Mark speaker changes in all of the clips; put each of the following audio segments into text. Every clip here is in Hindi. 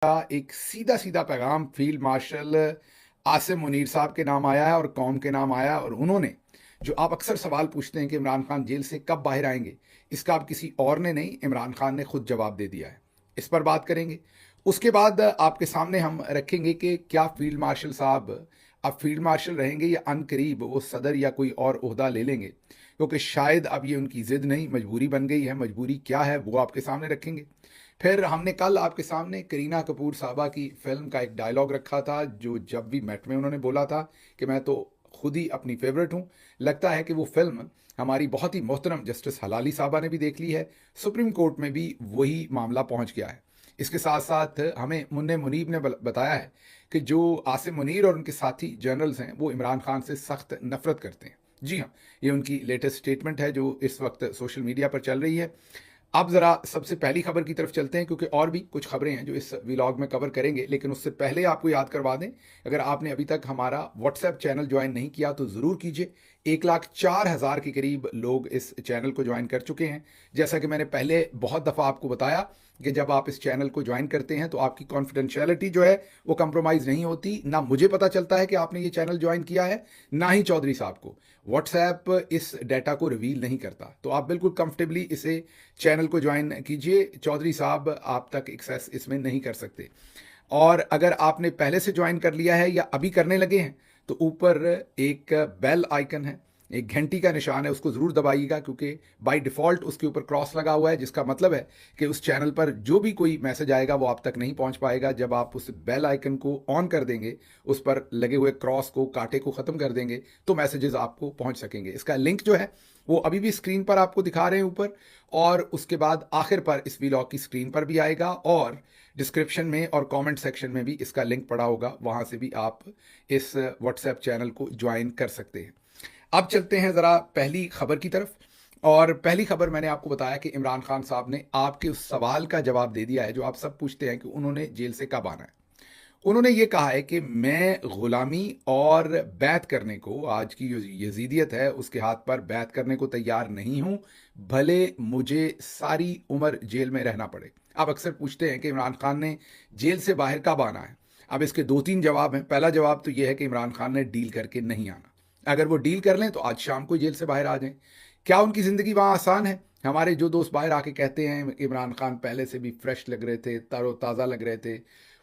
Speaker 1: का एक सीधा सीधा पैगाम फील्ड मार्शल आसिम मुनीर साहब के नाम आया है और कौम के नाम आया है। और उन्होंने जो आप अक्सर सवाल पूछते हैं कि इमरान खान जेल से कब बाहर आएंगे, इसका आप किसी और ने नहीं, इमरान खान ने खुद जवाब दे दिया है। इस पर बात करेंगे। उसके बाद आपके सामने हम रखेंगे कि क्या फील्ड मार्शल साहब अब फील्ड मार्शल रहेंगे या अनकरीब वो सदर या कोई और ओहदा ले लेंगे, क्योंकि शायद अब ये उनकी जिद नहीं, मजबूरी बन गई है। मजबूरी क्या है वो आपके सामने रखेंगे। फिर हमने कल आपके सामने करीना कपूर साहबा की फिल्म का एक डायलॉग रखा था, जो जब भी मेट में उन्होंने बोला था कि मैं तो खुद ही अपनी फेवरेट हूँ। लगता है कि वो फिल्म हमारी बहुत ही मोहतरम जस्टिस हलाली साहबा ने भी देख ली है, सुप्रीम कोर्ट में भी वही मामला पहुंच गया है। इसके साथ साथ हमें मुन्ने मुनीब ने बताया है कि जो आसिम मुनीर और उनके साथी जनरल्स हैं वो इमरान खान से सख्त नफरत करते हैं। जी हाँ, ये उनकी लेटेस्ट स्टेटमेंट है जो इस वक्त सोशल मीडिया पर चल रही है। अब ज़रा सबसे पहली खबर की तरफ चलते हैं, क्योंकि और भी कुछ खबरें हैं जो इस व्लॉग में कवर करेंगे। लेकिन उससे पहले आपको याद करवा दें, अगर आपने अभी तक हमारा व्हाट्सएप चैनल ज्वाइन नहीं किया तो ज़रूर कीजिए। 1,04,000 के करीब लोग इस चैनल को ज्वाइन कर चुके हैं। जैसा कि मैंने पहले बहुत दफ़ा आपको बताया कि जब आप इस चैनल को ज्वाइन करते हैं तो आपकी कॉन्फिडेंशियलिटी जो है वो कंप्रोमाइज़ नहीं होती। ना मुझे पता चलता है कि आपने ये चैनल ज्वाइन किया है, ना ही चौधरी साहब को। व्हाट्सएप इस डाटा को रिवील नहीं करता, तो आप बिल्कुल कंफर्टेबली इसे चैनल को ज्वाइन कीजिए। चौधरी साहब आप तक एक्सेस इसमें नहीं कर सकते। और अगर आपने पहले से ज्वाइन कर लिया है या अभी करने लगे हैं तो ऊपर एक बेल आइकन है, एक घंटी का निशान है, उसको ज़रूर दबाइएगा, क्योंकि बाय डिफ़ॉल्ट उसके ऊपर क्रॉस लगा हुआ है, जिसका मतलब है कि उस चैनल पर जो भी कोई मैसेज आएगा वो आप तक नहीं पहुंच पाएगा। जब आप उस बेल आइकन को ऑन कर देंगे, उस पर लगे हुए क्रॉस को, कांटे को ख़त्म कर देंगे, तो मैसेजेस आपको पहुंच सकेंगे। इसका लिंक जो है वो अभी भी स्क्रीन पर आपको दिखा रहे हैं ऊपर, और उसके बाद आखिर पर इस व्लॉग की स्क्रीन पर भी आएगा, और डिस्क्रिप्शन में और कमेंट सेक्शन में भी इसका लिंक पड़ा होगा, वहां से भी आप इस व्हाट्सएप चैनल को ज्वाइन कर सकते हैं। अब चलते हैं ज़रा पहली खबर की तरफ। और पहली खबर मैंने आपको बताया कि इमरान खान साहब ने आपके उस सवाल का जवाब दे दिया है जो आप सब पूछते हैं कि उन्होंने जेल से कब आना है। उन्होंने ये कहा है कि मैं गुलामी और बैत करने को, आज की जो यजीदियत है उसके हाथ पर बैत करने को तैयार नहीं हूं, भले मुझे सारी उम्र जेल में रहना पड़े। आप अक्सर पूछते हैं कि इमरान खान ने जेल से बाहर कब आना है। अब इसके दो तीन जवाब हैं। पहला जवाब तो यह है कि इमरान खान ने डील करके नहीं आना। अगर वो डील कर लें तो आज शाम को जेल से बाहर आ जाएं। क्या उनकी ज़िंदगी वहाँ आसान है? हमारे जो दोस्त बाहर आके कहते हैं इमरान खान पहले से भी फ्रेश लग रहे थे, तरोताज़ा लग रहे थे,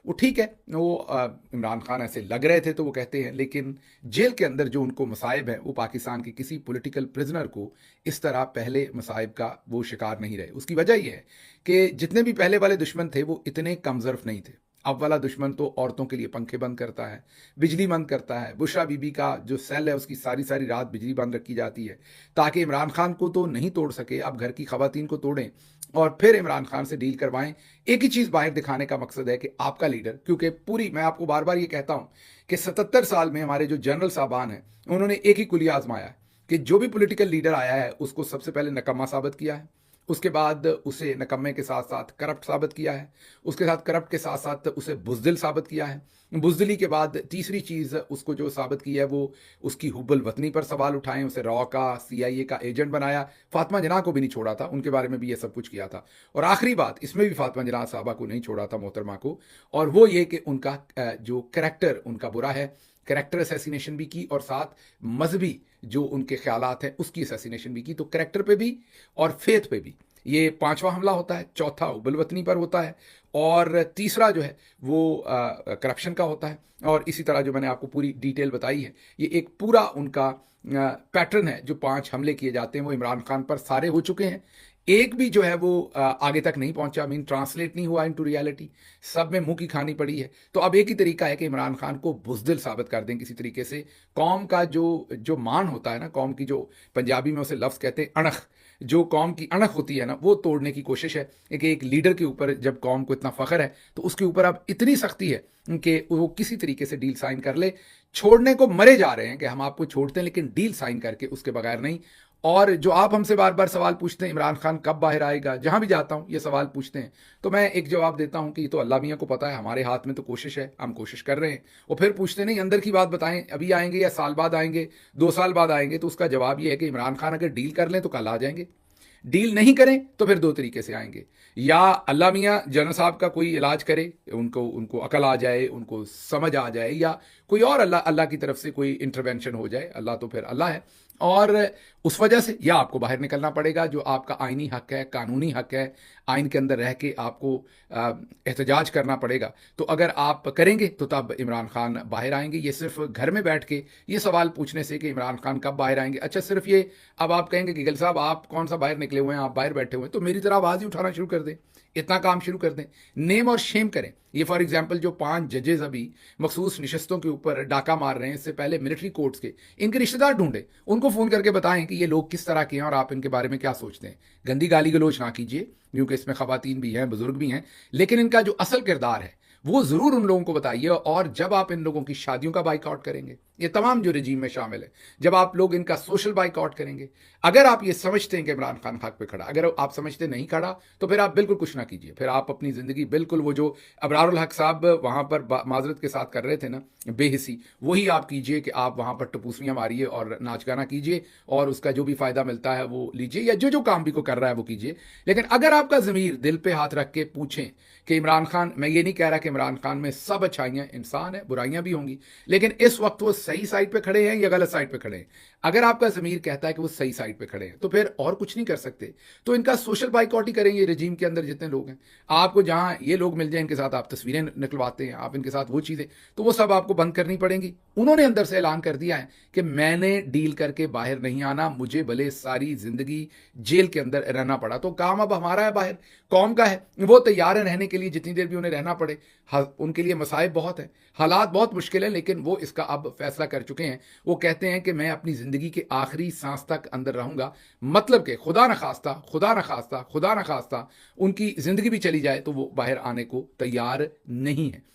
Speaker 1: वो ठीक है, वो इमरान खान ऐसे लग रहे थे तो वो कहते हैं, लेकिन जेल के अंदर जो उनको मसाइब है वो पाकिस्तान के किसी पॉलिटिकल प्रिजनर को इस तरह पहले मसाइब का वो शिकार नहीं रहे। उसकी वजह यह है कि जितने भी पहले वाले दुश्मन थे वो इतने कमजर्फ नहीं थे। अब वाला दुश्मन तो औरतों के लिए पंखे बंद करता है, बिजली बंद करता है। बुशरा बीबी का जो सेल है उसकी सारी सारी रात बिजली बंद रखी जाती है ताकि इमरान खान को तो नहीं तोड़ सके, अब घर की खवातीन को तोड़ें और फिर इमरान खान से डील करवाएं। एक ही चीज़ बाहर दिखाने का मकसद है कि आपका लीडर, क्योंकि पूरी, मैं आपको बार बार ये कहता हूं कि 77 साल में हमारे जो जनरल साहबान हैं उन्होंने एक ही कुलिया आजमाया है कि जो भी पॉलिटिकल लीडर आया है उसको सबसे पहले नकम्मा साबित किया है, उसके बाद उसे नकम्मे के साथ साथ करप्ट साबित किया है, उसके साथ करप्ट के साथ साथ उसे बुज़दिल साबित किया है, बुज़दिली के बाद तीसरी चीज़ उसको जो साबित की है वो उसकी हुब्बुल वतनी पर सवाल उठाएं, उसे रॉ का CIA का एजेंट बनाया, फातिमा जनाह को भी नहीं छोड़ा था, उनके बारे में भी ये सब कुछ किया था। और आखिरी बात, इसमें भी फातिमा जनाह साहबा को नहीं छोड़ा था, मोहतरमा को, और वो ये कि उनका जो करैक्टर उनका बुरा है, करैक्टर असैसिनेशन भी की, और साथ मजहबी जो उनके ख्यालात हैं उसकी असैसिनेशन भी की। तो करैक्टर पे भी और फेथ पे भी ये पांचवा हमला होता है, चौथा हुब्बुल वतनी पर होता है, और तीसरा जो है वो करप्शन का होता है। और इसी तरह जो मैंने आपको पूरी डिटेल बताई है, ये एक पूरा उनका पैटर्न है। जो 5 हमले किए जाते हैं वो इमरान खान पर सारे हो चुके हैं, एक भी जो है वो आगे तक नहीं पहुंचा, मीन ट्रांसलेट नहीं हुआ इनटू रियलिटी, सब में मुंह की खानी पड़ी है। तो अब एक ही तरीका है कि इमरान खान को बुज़दिल साबित कर दें किसी तरीके से। कौम का जो जो मान होता है ना, कौम की जो पंजाबी में उसे लफ्ज़ कहते हैं अणख, जो कौम की अणख होती है ना, वो तोड़ने की कोशिश है। एक लीडर के ऊपर जब कौम को इतना फख्र है तो उसके ऊपर अब इतनी सख्ती है कि वो किसी तरीके से डील साइन कर ले। छोड़ने को मरे जा रहे हैं कि हम आपको छोड़ते हैं, लेकिन डील साइन करके उसके बगैर नहीं। और जो आप हमसे बार बार सवाल पूछते हैं इमरान खान कब बाहर आएगा, जहां भी जाता हूं ये सवाल पूछते हैं, तो मैं एक जवाब देता हूं कि ये तो अल्लाह मियां को पता है, हमारे हाथ में तो कोशिश है, हम कोशिश कर रहे हैं। और फिर पूछते नहीं अंदर की बात बताएं, अभी आएंगे या साल बाद आएंगे, 2 साल बाद आएंगे, तो उसका जवाब ये है कि इमरान खान अगर डील कर लें तो कल आ जाएंगे, डील नहीं करें तो फिर 2 तरीके से आएंगे। या अल्लाह मियाँ जनरल साहब का कोई इलाज करे, उनको उनको अकल आ जाए, उनको समझ आ जाए, या कोई और अल्लाह अल्लाह की तरफ से कोई इंटरवेंशन हो जाए, अल्लाह तो फिर अल्लाह है, और उस वजह से या आपको बाहर निकलना पड़ेगा, जो आपका आइनी हक है, कानूनी हक है, आइन के अंदर रह के आपको एहतजाज करना पड़ेगा। तो अगर आप करेंगे तो तब इमरान खान बाहर आएंगे। ये सिर्फ घर में बैठ के ये सवाल पूछने से कि इमरान खान कब बाहर आएंगे, अच्छा सिर्फ ये, अब आप कहेंगे कि गिल साहब आप कौन सा बाहर निकले हुए हैं, आप बाहर बैठे हुए हैं, तो मेरी तरह आवाज़ ही उठाना शुरू कर दें, इतना काम शुरू कर दें, नेम और शेम करें। ये फॉर एग्जाम्पल जो 5 जजेस अभी मखसूस नशस्तों के ऊपर डाका मार रहे हैं, इससे पहले मिलिट्री कोर्ट्स के, इनके रिश्तेदार ढूंढे, उनको फ़ोन करके बताएं कि ये लोग किस तरह के हैं और आप इनके बारे में क्या सोचते हैं। गंदी गाली गलोच ना कीजिए, क्योंकि इसमें खवातीन भी हैं, बुजुर्ग भी हैं, लेकिन इनका जो असल किरदार है वो ज़रूर उन लोगों को बताइए। और जब आप इन लोगों की शादियों का बाइकआउट करेंगे, ये तमाम जो रजीम में शामिल है, जब आप लोग इनका सोशल बाइकआउट करेंगे, अगर आप ये समझते हैं कि इमरान खान हक पे खड़ा, अगर आप समझते नहीं खड़ा, तो फिर आप बिल्कुल कुछ ना कीजिए। फिर आप अपनी ज़िंदगी बिल्कुल वो जो अबरारुल हक साहब वहाँ पर माजरत के साथ कर रहे थे ना, बेहिसी, वही आप कीजिए कि आप वहाँ पर टपूसनियाँ मारिए और नाच गाना कीजिए, और उसका जो भी फ़ायदा मिलता है वो लीजिए, या जो जो काम भी को कर रहा है वो कीजिए। लेकिन अगर आपका ज़मीर दिल पे हाथ रख के पूछें कि इमरान खान, मैं ये नहीं कह रहा कि इमरान खान में सब अच्छाइयाँ, इंसान है, बुराइयाँ भी होंगी, लेकिन इस वक्त वो सही साइड पे खड़े हैं या गलत साइड पे खड़े हैं, अगर आपका ज़मीर कहता है कि वो सही साइड पे खड़े हैं, तो फिर और कुछ नहीं कर सकते, तो इनका सोशल बाइकआउट ही करेंगे। रजीम के अंदर जितने लोग हैं, आपको जहाँ ये लोग मिल जाए, इनके साथ आप तस्वीरें निकलवाते हैं, आप इनके साथ वो चीज़ें, तो वो सब आपको बंद करनी पड़ेंगी। उन्होंने अंदर से ऐलान कर दिया है कि मैंने डील करके बाहर नहीं आना, मुझे भले सारी ज़िंदगी जेल के अंदर रहना पड़ा, तो काम अब हमारा है, बाहर कौम का है, वो तैयार है रहने के लिए, जितनी देर भी उन्हें रहना पड़े। उनके लिए मसाइब बहुत है, हालात बहुत मुश्किल है, लेकिन वो इसका अब फैसला कर चुके हैं। वो कहते हैं कि मैं अपनी ज़िंदगी के आखिरी सांस तक अंदर रहूंगा, मतलब कि खुदा न खास्ता, खुदा न खास्ता, खुदा न खास्ता उनकी ज़िंदगी भी चली जाए तो वो बाहर आने को तैयार नहीं है।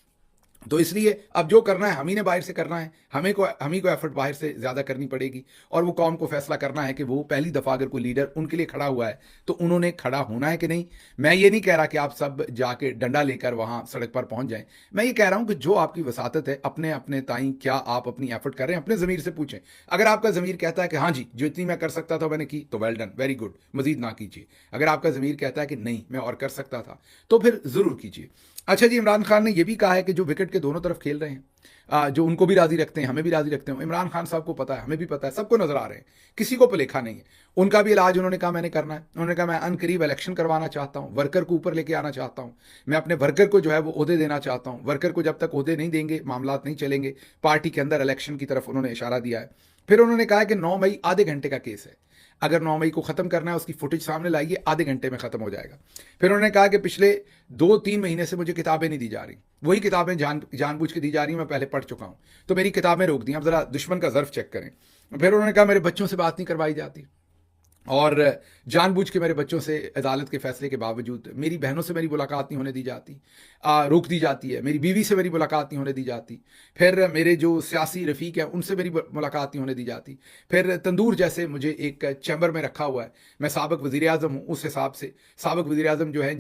Speaker 1: तो इसलिए अब जो करना है हम ही ने बाहर से करना है, हम ही को एफर्ट बाहर से ज़्यादा करनी पड़ेगी, और वो कौम को फैसला करना है कि वो पहली दफ़ा अगर कोई लीडर उनके लिए खड़ा हुआ है तो उन्होंने खड़ा होना है कि नहीं। मैं ये नहीं कह रहा कि आप सब जाके डंडा लेकर वहाँ सड़क पर पहुँच जाएं, मैं ये कह रहा हूँ कि जो आपकी वसातत है, अपने अपने ताई क्या आप अपनी एफर्ट कर रहे हैं, अपने ज़मीर से पूछें। अगर आपका ज़मीर कहता है कि हाँ जी, जो इतनी मैं कर सकता था मैंने की, तो वेल डन, वेरी गुड, मजीद ना कीजिए। अगर आपका ज़मीर कहता है कि नहीं मैं और कर सकता था, तो फिर ज़रूर कीजिए। अच्छा जी, इमरान खान ने यह भी कहा है कि जो विकेट के दोनों तरफ खेल रहे हैं, जो उनको भी राजी रखते हैं, हमें भी राजी रखते हैं, इमरान खान साहब को पता है, हमें भी पता है, सबको नजर आ रहे हैं, किसी को भुलेखा नहीं है। उनका भी इलाज उन्होंने कहा मैंने करना है। उन्होंने कहा मैं अनकरीब इलेक्शन करवाना चाहता हूं, वर्कर को ऊपर लेके आना चाहता हूं, मैं अपने वर्कर को जो है वो ओहदे देना चाहता हूं। वर्कर को जब तक ओहदे नहीं देंगे मामला नहीं चलेंगे। पार्टी के अंदर इलेक्शन की तरफ उन्होंने इशारा दिया है। फिर उन्होंने कहा कि 9 मई आधे घंटे का केस है, अगर 9 मई को ख़त्म करना है, उसकी फुटेज सामने लाइए, आधे घंटे में ख़त्म हो जाएगा। फिर उन्होंने कहा कि पिछले 2-3 महीने से मुझे किताबें नहीं दी जा रही, वही किताबें जानबूझ के दी जा रही, मैं पहले पढ़ चुका हूँ, तो मेरी किताबें रोक दी। अब ज़रा दुश्मन का ज़र्फ चेक करें। फिर उन्होंने कहा मेरे बच्चों से बात नहीं करवाई जाती, और जानबूझ के मेरे बच्चों से अदालत के फैसले के बावजूद मेरी बहनों से मेरी मुलाकात नहीं होने दी जाती, रोक दी जाती है। मेरी बीवी से मेरी मुलाकात नहीं होने दी जाती। फिर मेरे जो सियासी रफ़ीक हैं उनसे मेरी मुलाकात नहीं होने दी जाती। फिर तंदूर जैसे मुझे एक चैम्बर में रखा हुआ है, मैं साबिक़ वज़ीर आज़म हूँ, उस हिसाब से साबिक़ वज़ीर आज़म जो है,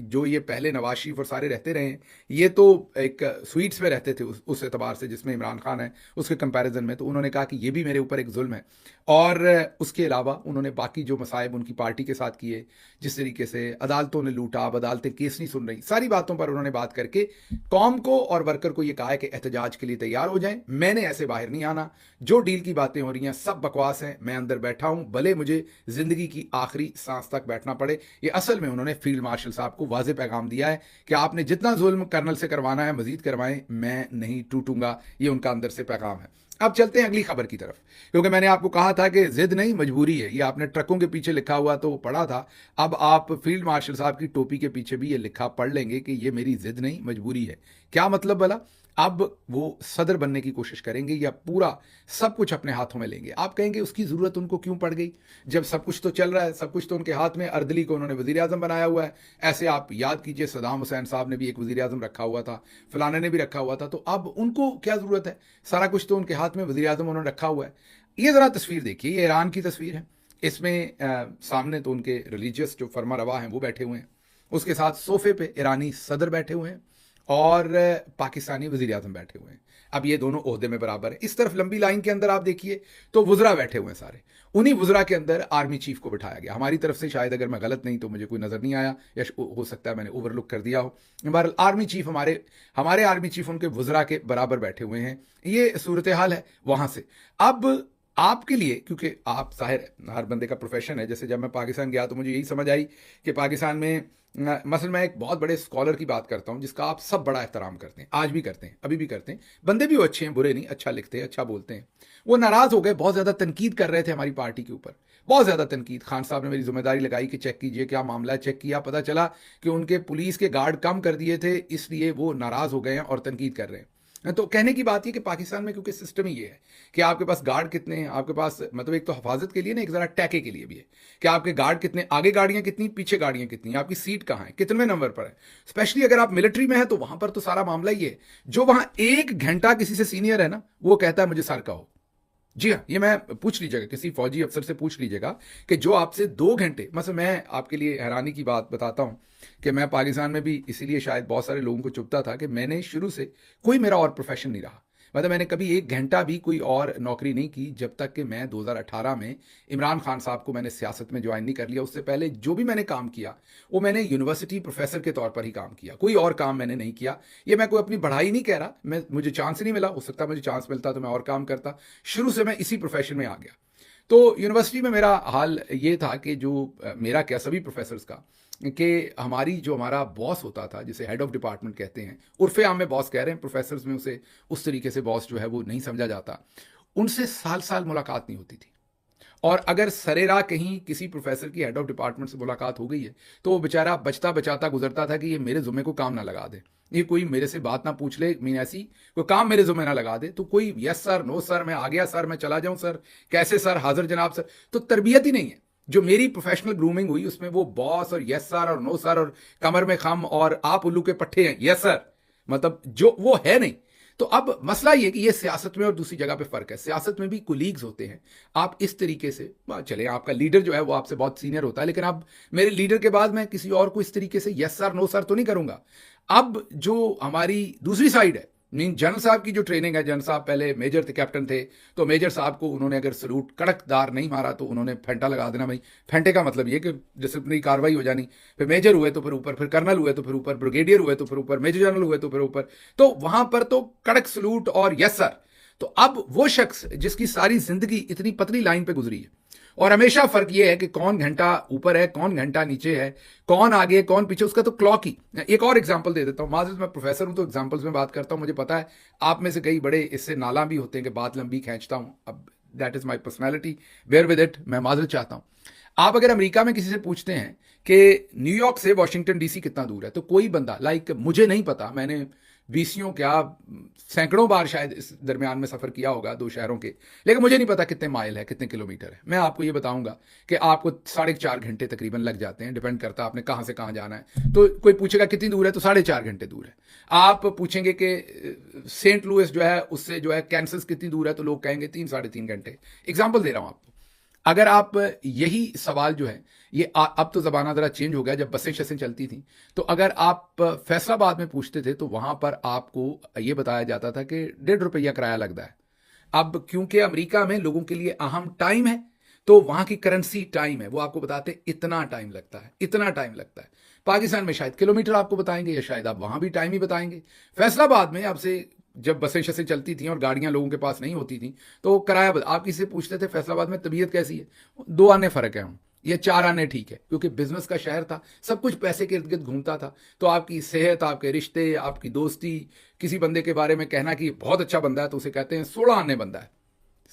Speaker 1: जो ये पहले नवाज शरीफ और सारे रहते रहे हैं, ये तो एक स्वीट्स में रहते थे उस एतबार से जिसमें इमरान खान है, उसके कंपैरिजन में। तो उन्होंने कहा कि ये भी मेरे ऊपर एक जुल्म है। और उसके अलावा उन्होंने बाकी जो मसाइब उनकी पार्टी के साथ किए, जिस तरीके से अदालतों ने लूटा, अब अदालतें केस नहीं सुन रही, सारी बातों पर उन्होंने बात करके कौम को और वर्कर को ये कहा है कि एहतजाज के लिए तैयार हो जाएं। मैंने ऐसे बाहर नहीं आना, जो डील की बातें हो रही हैं सब बकवास हैं, मैं अंदर बैठा हूं, भले मुझे जिंदगी की आखिरी सांस तक बैठना पड़े। ये असल में उन्होंने फील्ड मार्शल साहब को वाज़ेह पैगाम दिया है कि आपने जितना जुल्म कर्नल से करवाना है मजीद करवाएं, मैं नहीं टूटूंगा। ये उनका अंदर से पैगाम है। अब चलते हैं अगली खबर की तरफ, क्योंकि मैंने आपको कहा था कि जिद नहीं मजबूरी है। ये आपने ट्रकों के पीछे लिखा हुआ तो पढ़ा था, अब आप फील्ड मार्शल साहब की टोपी के पीछे भी ये लिखा पढ़ लेंगे कि ये मेरी जिद नहीं मजबूरी है। क्या मतलब भला? अब वो सदर बनने की कोशिश करेंगे या पूरा सब कुछ अपने हाथों में लेंगे? आप कहेंगे उसकी ज़रूरत उनको क्यों पड़ गई, जब सब कुछ तो चल रहा है, सब कुछ तो उनके हाथ में। अर्दली को उन्होंने वज़ीर आज़म बनाया हुआ है। ऐसे आप याद कीजिए, सदाम हुसैन साहब ने भी एक वज़ीर आज़म रखा हुआ था, फलाने ने भी रखा हुआ था। तो अब उनको क्या ज़रूरत है? सारा कुछ तो उनके हाथ में वज़ीर आज़म उन्होंने रखा हुआ है। ये ज़रा तस्वीर देखिए, ये ईरान की तस्वीर है। इसमें सामने तो उनके रिलीजियस जो फरमा रवा हैं वो बैठे हुए हैं, उसके साथ सोफे पे ईरानी सदर बैठे हुए हैं, और पाकिस्तानी वज़ीर आज़म बैठे हुए हैं। अब ये दोनों ओहदे में बराबर है। इस तरफ लंबी लाइन के अंदर आप देखिए तो वुज़रा बैठे हुए हैं सारे, उन्हीं वुज़रा के अंदर आर्मी चीफ को बिठाया गया। हमारी तरफ से शायद अगर मैं गलत नहीं तो मुझे कोई नज़र नहीं आया, या हो सकता है मैंने ओवरलुक कर दिया हो। बहरहाल आर्मी चीफ हमारे आर्मी चीफ उनके वुज़रा के बराबर बैठे हुए हैं। ये सूरत हाल है वहाँ से। अब आपके लिए, क्योंकि आप ज़ाहिर हर बंदे का प्रोफेशन है, जैसे जब मैं पाकिस्तान गया तो मुझे यही समझ आई कि पाकिस्तान में मसलन मैं एक बहुत बड़े स्कॉलर की बात करता हूँ जिसका आप सब बड़ा एहतराम करते हैं, आज भी करते हैं, अभी भी करते हैं, बंदे भी वो अच्छे हैं, बुरे नहीं, अच्छा लिखते हैं, अच्छा बोलते हैं। वो नाराज़ हो गए, बहुत ज़्यादा तनकीद कर रहे थे हमारी पार्टी के ऊपर, बहुत ज़्यादा तनकीद। खान साहब ने मेरी जिम्मेदारी लगाई कि चेक कीजिए क्या मामला है। चेक किया, पता चला कि उनके पुलिस के गार्ड कम कर दिए थे, इसलिए वो नाराज़ हो गए हैं और तनकीद कर रहे हैं। तो कहने की बात ये कि पाकिस्तान में क्योंकि सिस्टम ही ये है कि आपके पास गार्ड कितने हैं, आपके पास मतलब एक तो हिफाजत के लिए ना, एक ज़रा टैके के लिए भी है कि आपके गार्ड कितने, आगे गाड़ियां कितनी, पीछे गाड़ियां कितनी, आपकी सीट कहाँ है, कितने नंबर पर है। स्पेशली अगर आप मिलिट्री में है तो वहां पर तो सारा मामला ही है। जो वहां 1 घंटा किसी से सीनियर है ना, वो कहता है मुझे सर कहो। जी हाँ, ये मैं पूछ लीजिएगा, किसी फौजी अफसर से पूछ लीजिएगा कि जो आपसे 2 घंटे, मतलब मैं आपके लिए हैरानी की बात बताता हूँ कि मैं पाकिस्तान में भी इसीलिए शायद बहुत सारे लोगों को चुभता था कि मैंने शुरू से कोई मेरा और प्रोफेशन नहीं रहा। मतलब मैंने कभी 1 घंटा भी कोई और नौकरी नहीं की जब तक कि मैं 2018 में इमरान खान साहब को मैंने सियासत में ज्वाइन नहीं कर लिया। उससे पहले जो भी मैंने काम किया वो मैंने यूनिवर्सिटी प्रोफेसर के तौर पर ही काम किया, कोई और काम मैंने नहीं किया। ये मैं कोई अपनी बढ़ाई नहीं कह रहा, मुझे चांस नहीं मिला, हो सकता मुझे चांस मिलता तो मैं और काम करता। शुरू से मैं इसी प्रोफेशन में आ गया। तो यूनिवर्सिटी में मेरा हाल ये था कि जो मेरा क्या, सभी प्रोफेसर्स का, कि हमारा बॉस होता था जिसे हेड ऑफ डिपार्टमेंट कहते हैं, उर्फे आम में बॉस कह रहे हैं, प्रोफेसर्स में उसे उस तरीके से बॉस जो है वो नहीं समझा जाता। उनसे साल साल मुलाकात नहीं होती थी। और अगर सरेरा कहीं किसी प्रोफेसर की हेड ऑफ डिपार्टमेंट से मुलाकात हो गई है तो वो बेचारा बचता बचाता गुजरता था कि ये मेरे जुम्मे को काम ना लगा दे, ये कोई मेरे से बात ना पूछ ले, मीन ऐसी कोई काम मेरे जुम्मे ना लगा दे। तो कोई यस सर, नो सर, मैं आ गया सर, मैं चला जाऊं सर, कैसे सर, हाजिर जनाब सर, तो तरबियत ही नहीं है। जो मेरी प्रोफेशनल ग्रूमिंग हुई उसमें वो बॉस और यस सर और नो सर और कमर में खम और आप उल्लू के पट्टे हैं, यस सर, मतलब जो वो है नहीं। तो अब मसला ये कि ये सियासत में और दूसरी जगह पे फर्क है। सियासत में भी कुलीग्स होते हैं, आप इस तरीके से चले, आपका लीडर जो है वो आपसे बहुत सीनियर होता है, लेकिन अब मेरे लीडर के बाद मैं किसी और को इस तरीके से यस सर नो सर तो नहीं करूंगा। अब जो हमारी दूसरी साइड है, मीन जनरल साहब की जो ट्रेनिंग है, जनरल साहब पहले मेजर थे, कैप्टन थे, तो मेजर साहब को उन्होंने अगर सलूट कड़कदार नहीं मारा तो उन्होंने फेंटा लगा देना। भाई फेंटे का मतलब ये कि डिसिप्लिनरी कार्रवाई हो जानी। फिर मेजर हुए तो फिर ऊपर, फिर कर्नल हुए तो फिर ऊपर, ब्रिगेडियर हुए तो फिर ऊपर, मेजर जनरल हुए तो फिर ऊपर, तो वहां पर तो कड़क सलूट और यस सर। तो अब वो शख्स जिसकी सारी जिंदगी इतनी पतली लाइन पे गुजरी है, और हमेशा फर्क ये है कि कौन घंटा ऊपर है, कौन घंटा नीचे है, कौन आगे कौन पीछे, उसका तो क्लॉक ही। एक और एग्जांपल दे देता हूं, माजरत मैं प्रोफेसर हूं तो एग्जांपल्स में बात करता हूं, मुझे पता है आप में से कई बड़े इससे नाला भी होते हैं कि बात लंबी खींचता हूं। अब that is my personality, bear with it, मैं माजरत चाहता हूं। आप अगर अमेरिका में किसी से पूछते हैं कि न्यूयॉर्क से वाशिंगटन डीसी कितना दूर है, तो कोई बंदा, लाइक मुझे नहीं पता, मैंने बीसियों क्या सैकड़ों बार शायद इस दरमियान में सफ़र किया होगा 2 शहरों के, लेकिन मुझे नहीं पता कितने माइल है, कितने किलोमीटर है। मैं आपको ये बताऊंगा कि आपको 4.5 घंटे तकरीबन लग जाते हैं, डिपेंड करता है आपने कहाँ से कहाँ जाना है। तो कोई पूछेगा कितनी दूर है, तो 4.5 घंटे दूर है। आप पूछेंगे कि सेंट लुइस जो है उससे जो है कैंसस कितनी दूर है, तो लोग कहेंगे 3-3.5 घंटे। एग्जाम्पल दे रहा हूँ आपको। अगर आप यही सवाल जो है ये अब तो ज़माना ज़रा चेंज हो गया, जब बसें शसें चलती थी तो अगर आप फैसलाबाद में पूछते थे तो वहाँ पर आपको ये बताया जाता था कि 1.5 रुपया किराया लगता है। अब क्योंकि अमेरिका में लोगों के लिए अहम टाइम है, तो वहाँ की करेंसी टाइम है, वो आपको बताते इतना टाइम लगता है, इतना टाइम लगता है। पाकिस्तान में शायद किलोमीटर आपको बताएंगे, या शायद आप वहाँ भी टाइम ही बताएंगे। फैसलाबाद में आपसे जब बसें शसें चलती थी और गाड़ियां लोगों के पास नहीं होती थी तो किराया आप किसी से पूछते थे फैसलाबाद में तबीयत कैसी है, 2 आने फर्क है हम, ये 4 आने ठीक है, क्योंकि बिजनेस का शहर था, सब कुछ पैसे के इर्द गिर्द घूमता था। तो आपकी सेहत, आपके रिश्ते, आपकी दोस्ती, किसी बंदे के बारे में कहना कि बहुत अच्छा बंदा है तो उसे कहते हैं 16 आने बंदा है।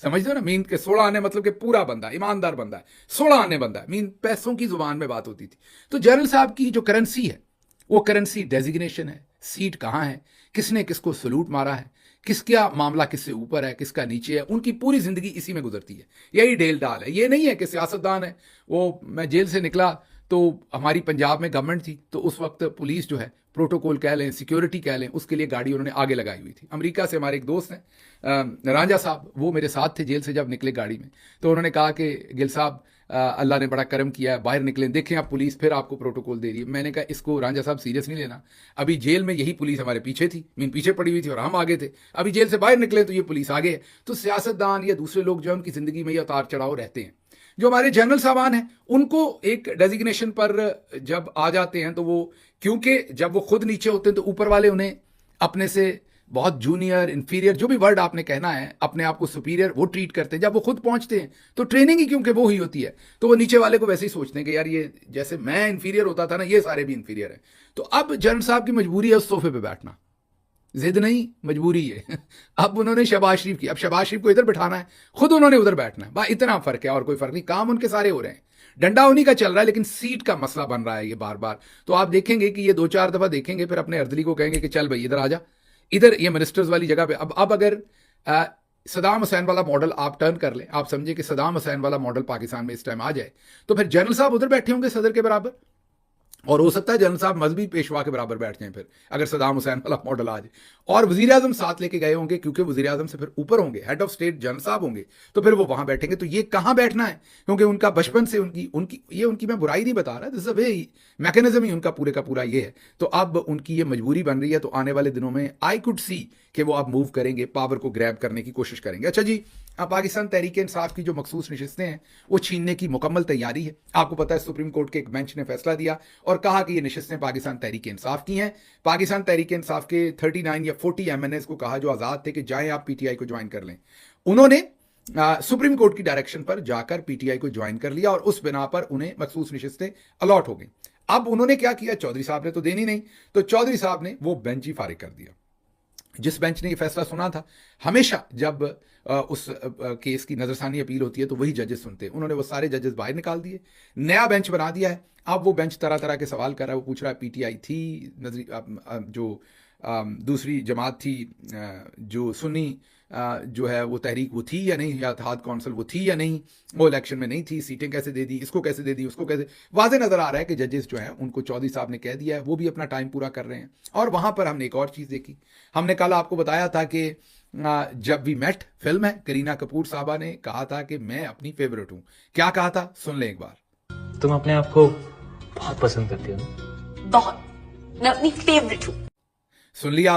Speaker 1: समझते हो ना, मीन के 16 आने मतलब कि पूरा बंदा, ईमानदार बंदा है, 16 आने बंदा है, मीन पैसों की जुबान में बात होती थी। तो जनरल साहब की जो करेंसी है वो करेंसी डेजिग्नेशन है, सीट कहाँ है, किसने किसको सलूट मारा है, किसका मामला किससे ऊपर है, किसका नीचे है, उनकी पूरी जिंदगी इसी में गुजरती है। यही डेल डाल है। ये नहीं है कि सियासतदान है। वो मैं जेल से निकला तो हमारी पंजाब में गवर्नमेंट थी, तो उस वक्त पुलिस जो है, प्रोटोकॉल कह लें, सिक्योरिटी कह लें, उसके लिए गाड़ी उन्होंने आगे लगाई हुई थी। अमेरिका से हमारे एक दोस्त हैं रांझा साहब, वो मेरे साथ थे जेल से जब निकले गाड़ी में, तो उन्होंने कहा कि गिल साहब अल्लाह ने बड़ा करम किया है, बाहर निकले, देखें आप पुलिस फिर आपको प्रोटोकॉल दे रही है। मैंने कहा इसको रांझा साहब सीरियस नहीं लेना, अभी जेल में यही पुलिस हमारे पीछे थी, मीन पीछे पड़ी हुई थी और हम आगे थे, अभी जेल से बाहर निकले तो ये पुलिस आगे है। तो सियासतदान या दूसरे लोग जो है उनकी जिंदगी में ये उतार चढ़ाव रहते हैं। जो हमारे जनरल साहबान हैं उनको एक डेजिग्नेशन पर जब आ जाते हैं तो वो, क्योंकि जब वो खुद नीचे होते हैं तो ऊपर वाले उन्हें अपने से बहुत जूनियर, इंफीरियर, जो भी वर्ड आपने कहना है, अपने आप को सुपीरियर वो ट्रीट करते हैं। जब वो खुद पहुंचते हैं तो ट्रेनिंग ही क्योंकि वो ही होती है, तो वो नीचे वाले को वैसे ही सोचते हैं कि यार ये जैसे मैं इंफीरियर होता था ना, ये सारे भी इंफीरियर हैं। तो अब जनरल साहब की मजबूरी है उस सोफे पे बैठना, जिद नहीं मजबूरी है। अब उन्होंने शहबाज शरीफ की, अब शहबाज शरीफ को इधर बैठाना है, खुद उन्होंने उधर बैठना है। बस इतना फर्क है और कोई फर्क नहीं, काम उनके सारे हो रहे हैं, डंडा उन्हीं का चल रहा है, लेकिन सीट का मसला बन रहा है ये बार बार। तो आप देखेंगे कि ये 2-4 दफा देखेंगे, फिर अपने अर्दली को कहेंगे कि चल भाई इधर आ जा, इधर ये मिनिस्टर्स वाली जगह पे। अब अगर सदाम हुसैन वाला मॉडल आप टर्न कर लें, आप समझे कि सदाम हुसैन वाला मॉडल पाकिस्तान में इस टाइम आ जाए, तो फिर जनरल साहब उधर बैठे होंगे सदर के बराबर, और हो सकता है जनरल साहब मजहबी पेशवा के बराबर बैठ जाएं फिर, अगर सदाम हुसैन वाला मॉडल आ जाए। और वजीर आजम साथ लेके गए होंगे, क्योंकि वजीर आजम से फिर ऊपर होंगे, हेड ऑफ स्टेट जनरल साहब होंगे, तो फिर वो वहां बैठेंगे। तो ये कहां बैठना है, क्योंकि उनका बचपन से उनकी मैं बुराई नहीं बता रहा, दिस वे मैकेनिज्म ही उनका पूरे का पूरा ये है। तो अब उनकी ये मजबूरी बन रही है, तो आने वाले दिनों में आई कुड सी कि वो अब मूव करेंगे, पावर को ग्रैब करने की कोशिश करेंगे। अच्छा जी, अब पाकिस्तान तहरीक इंसाफ की जो मखसूस नशिस्तें हैं वो छीनने की मुकम्मल तैयारी है। आपको पता है सुप्रीम कोर्ट के एक बेंच ने फैसला दिया और कहा कि ये नशिस्तें पाकिस्तान तहरीक इंसाफ की हैं। पाकिस्तान तहरीक इंसाफ के 39 या 40 MNAs को कहा जो आज़ाद थे कि जाएं आप PTI को ज्वाइन कर लें। उन्होंने सुप्रीम कोर्ट की डायरेक्शन पर जाकर PTI को ज्वाइन कर लिया और उस बिना पर उन्हें मखसूस नशिस्तें अलॉट हो गई। अब उन्होंने क्या किया, चौधरी साहब ने तो देनी नहीं, तो चौधरी साहब ने वो बेंच ही फारिग कर दिया। जिस बेंच ने ये फैसला सुना था, हमेशा जब उस केस की नजरसानी अपील होती है तो वही जजेस सुनते हैं, उन्होंने वो सारे जजेस बाहर निकाल दिए, नया बेंच बना दिया है। अब वो बेंच तरह तरह के सवाल कर रहा है, वो पूछ रहा है PTI थी जो दूसरी जमात थी, जो सुन्नी जो है वो तहरीक वो थी या नहीं, या इत्तेहाद कौंसिल वो थी या नहीं, वो इलेक्शन में नहीं थी, सीटें कैसे दे दी, इसको कैसे दे दी, उसको कैसे। वाज़ेह नजर आ रहा है कि जजेस जो है उनको चौधरी साहब ने कह दिया है, वो भी अपना टाइम पूरा कर रहे हैं। और वहां पर हमने एक और चीज देखी, हमने कल आपको बताया था कि जब वी मेट फिल्म है, करीना कपूर साहबा ने कहा था कि मैं अपनी फेवरेट हूं। क्या कहा था, सुन ले एक बार।
Speaker 2: तुम अपने आप को बहुत पसंद करती हो ना?
Speaker 3: बहुत, मैं अपनी फेवरेट हूँ।
Speaker 1: सुन लिया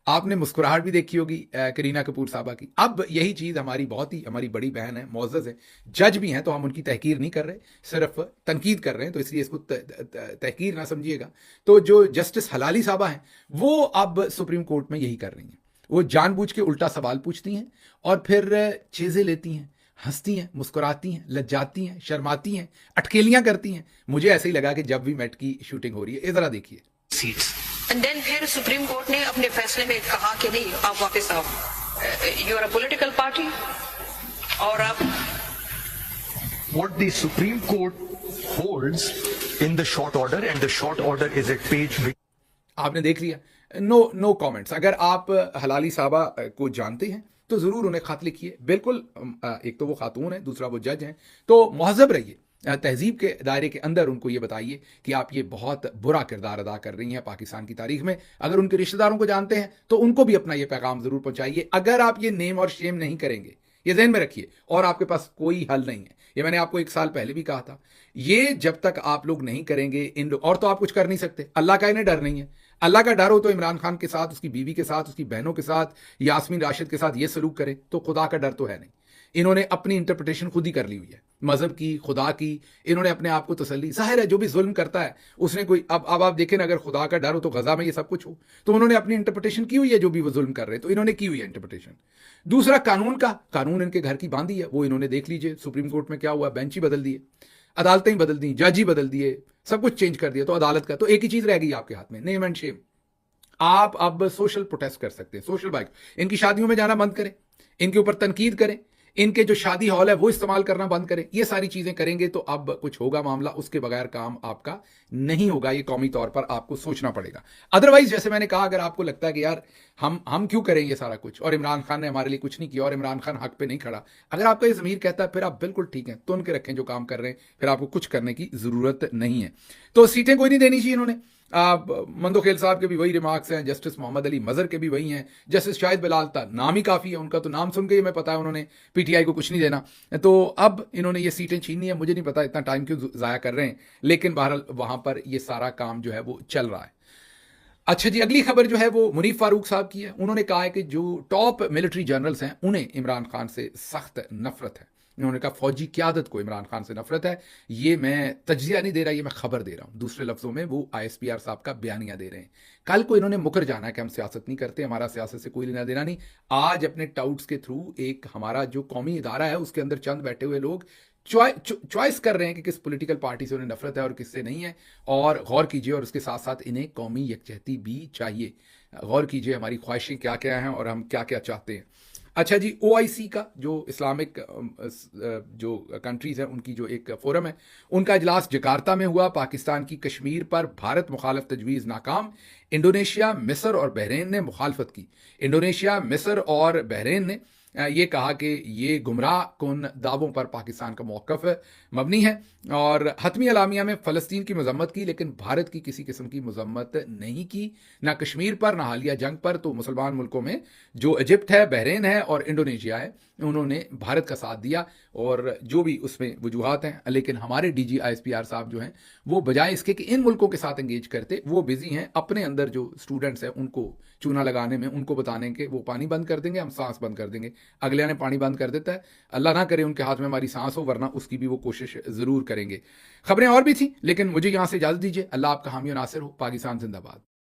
Speaker 1: आपने मुस्कुराहट भी देखी होगी करीना कपूर साहबा की। अब यही चीज़ हमारी बड़ी बहन है, मोअज़्ज़ज़ है, जज भी हैं, तो हम उनकी तहकीर नहीं कर रहे, सिर्फ तनकीद कर रहे हैं, तो इसलिए इसको तहकीर ना समझिएगा। तो जो जस्टिस हलाली साहबा हैं वो अब सुप्रीम कोर्ट में यही कर रही हैं, वो जानबूझ के उल्टा सवाल पूछती हैं और फिर चीज़ें लेती हैं, हंसती हैं, मुस्कुराती हैं, लज्जाती हैं, शर्माती हैं, अटकेलियां करती हैं। मुझे ऐसे ही लगा कि जब भी मेट की शूटिंग हो रही है, जरा देखिए।
Speaker 3: एंड देन फिर सुप्रीम कोर्ट ने अपने फैसले में कहा कि नहीं, आप वापस आओ, you are a political party, और आप
Speaker 4: what the Supreme Court holds in the short order, and the short order is at page.
Speaker 1: आपने देख लिया, नो कमेंट्स। अगर आप हलाली साहबा को जानते हैं तो जरूर उन्हें खत लिखिए। बिल्कुल, एक तो वो खातून है, दूसरा वो जज हैं, तो मुहज़्ज़ब रहिए, तहजीब के दायरे के अंदर उनको ये बताइए कि आप ये बहुत बुरा किरदार अदा कर रही हैं पाकिस्तान की तारीख में। अगर उनके रिश्तेदारों को जानते हैं तो उनको भी अपना ये पैगाम जरूर पहुंचाइए। अगर आप ये नेम और शेम नहीं करेंगे, ये ज़हन में रखिए, और आपके पास कोई हल नहीं है। ये मैंने आपको 1 साल पहले भी कहा था, ये जब तक आप लोग नहीं करेंगे इन लोग, और तो आप कुछ कर नहीं सकते। अल्लाह का इन्हें डर नहीं है। अल्लाह का डर हो तो इमरान खान के साथ, उसकी बीवी के साथ, उसकी बहनों के साथ, यास्मीन राशिद के साथ ये सलूक करें, तो खुदा का डर तो है नहीं। इन्होंने अपनी इंटरप्रिटेशन खुद ही कर ली हुई है, मजहब की, खुदा की। इन्होंने अपने आप को तसल्ली, जाहिर है जो भी जुल्म करता है उसने कोई, अब आप देखें ना, अगर खुदा का डर हो तो गजा में ये सब कुछ हो, तो उन्होंने अपनी इंटरप्रिटेशन की हुई है। जो भी वो जुल्म कर रहे हैं तो इन्होंने की हुई है इंटरप्रिटेशन। दूसरा, कानून इनके घर की बांधी है, वो इन्होंने देख लीजिए सुप्रीम कोर्ट में क्या हुआ, बेंच ही बदल दिए, अदालतें ही बदल दी, जज ही बदल दिए, सब कुछ चेंज कर दिया। तो अदालत का तो एक ही चीज रह गई आपके हाथ में, नेम एंड शेम। आप अब सोशल प्रोटेस्ट कर सकते हैं, सोशल बाइक, इनकी शादियों में जाना बंद करें, इनके ऊपर तनकीद करें, इनके जो शादी हॉल है वो इस्तेमाल करना बंद करें। ये सारी चीजें करेंगे तो अब कुछ होगा मामला, उसके बगैर काम आपका नहीं होगा। ये कौमी तौर पर आपको सोचना पड़ेगा। अदरवाइज जैसे मैंने कहा, अगर आपको लगता है कि यार हम क्यों करें ये सारा कुछ, और इमरान खान ने हमारे लिए कुछ नहीं किया, और इमरान खान हक पे नहीं खड़ा, अगर आपका ये ज़मीर कहता है, फिर आप बिल्कुल ठीक है, तुन के रखें जो काम कर रहे हैं, फिर आपको कुछ करने की जरूरत नहीं है। तो सीटें कोई नहीं देनी चाहिए इन्होंने। मंदोखेल साहब के भी वही रिमार्क्स हैं, जस्टिस मोहम्मद अली मजहर के भी वही हैं, जस्टिस शाहिद बिलाल था, नाम ही काफ़ी है उनका, तो नाम सुन के ही मैं पता है उन्होंने पीटीआई को कुछ नहीं देना। तो अब इन्होंने ये सीटें छीननी है, मुझे नहीं पता इतना टाइम क्यों ज़ाया कर रहे हैं, लेकिन बहरहाल वहाँ पर ये सारा काम जो है वो चल रहा है। अच्छा जी, अगली खबर जो है वो मुनीफ फारूक साहब की है। उन्होंने कहा है कि जो टॉप मिलिट्री जनरल्स हैं उन्हें इमरान खान से सख्त नफरत है। उन्होंने कहा फौजी क़यादत को इमरान खान से नफरत है। ये मैं तज्जिया नहीं दे रहा, ये मैं खबर दे रहा हूँ। दूसरे लफ्जों में वो ISPR साहब का बयानिया दे रहे हैं। कल को इन्होंने मुकर जाना है कि हम सियासत नहीं करते, हमारा सियासत से कोई लेना देना नहीं। आज अपने टाउट्स के थ्रू एक हमारा जो कौमी इदारा है उसके अंदर चंद बैठे हुए लोग चॉइस कर रहे हैं कि किस पॉलिटिकल पार्टी से उन्हें नफरत है और किससे नहीं है। और गौर कीजिए, और उसके साथ साथ इन्हें कौमी यकजहती भी चाहिए। गौर कीजिए हमारी ख्वाहिशें क्या क्या हैं और हम क्या क्या चाहते हैं। अच्छा जी, OIC का जो इस्लामिक जो कंट्रीज़ हैं उनकी जो एक फोरम है, उनका इजलास जकार्ता में हुआ। पाकिस्तान की कश्मीर पर भारत मुखालफ तजवीज़ नाकाम। इंडोनेशिया, मिस्र और बहरीन ने मुखालफत की। इंडोनेशिया, मिस्र और बहरीन ने ये कहा कि ये गुमराह कुन दावों पर पाकिस्तान का मौक़िफ़ मबनी है और हतमी अलामिया में फ़लस्तीन की मजम्मत की, लेकिन भारत की किसी किस्म की मजम्मत नहीं की, ना कश्मीर पर, ना हालिया जंग पर। तो मुसलमान मुल्कों में जो इजिप्ट है, बहरीन है और इंडोनेशिया है, उन्होंने भारत का साथ दिया और जो भी उसमें वजूहात हैं। लेकिन हमारे DG ISPR साहब जो हैं वो बजाय इसके कि इन मुल्कों के साथ एंगेज करते, वो बिजी हैं अपने अंदर जो स्टूडेंट्स हैं उनको चूना लगाने में, उनको बताने के वो पानी बंद कर देंगे, हम सांस बंद कर देंगे। अगले ने पानी बंद कर देता है, अल्लाह ना करे उनके हाथ में हमारी सांस हो, वरना उसकी भी वो कोशिश ज़रूर करेंगे। खबरें और भी थी, लेकिन मुझे यहाँ से इजाज़त दीजिए। अल्लाह आपका हामी और नासिर हो। पाकिस्तान जिंदाबाद।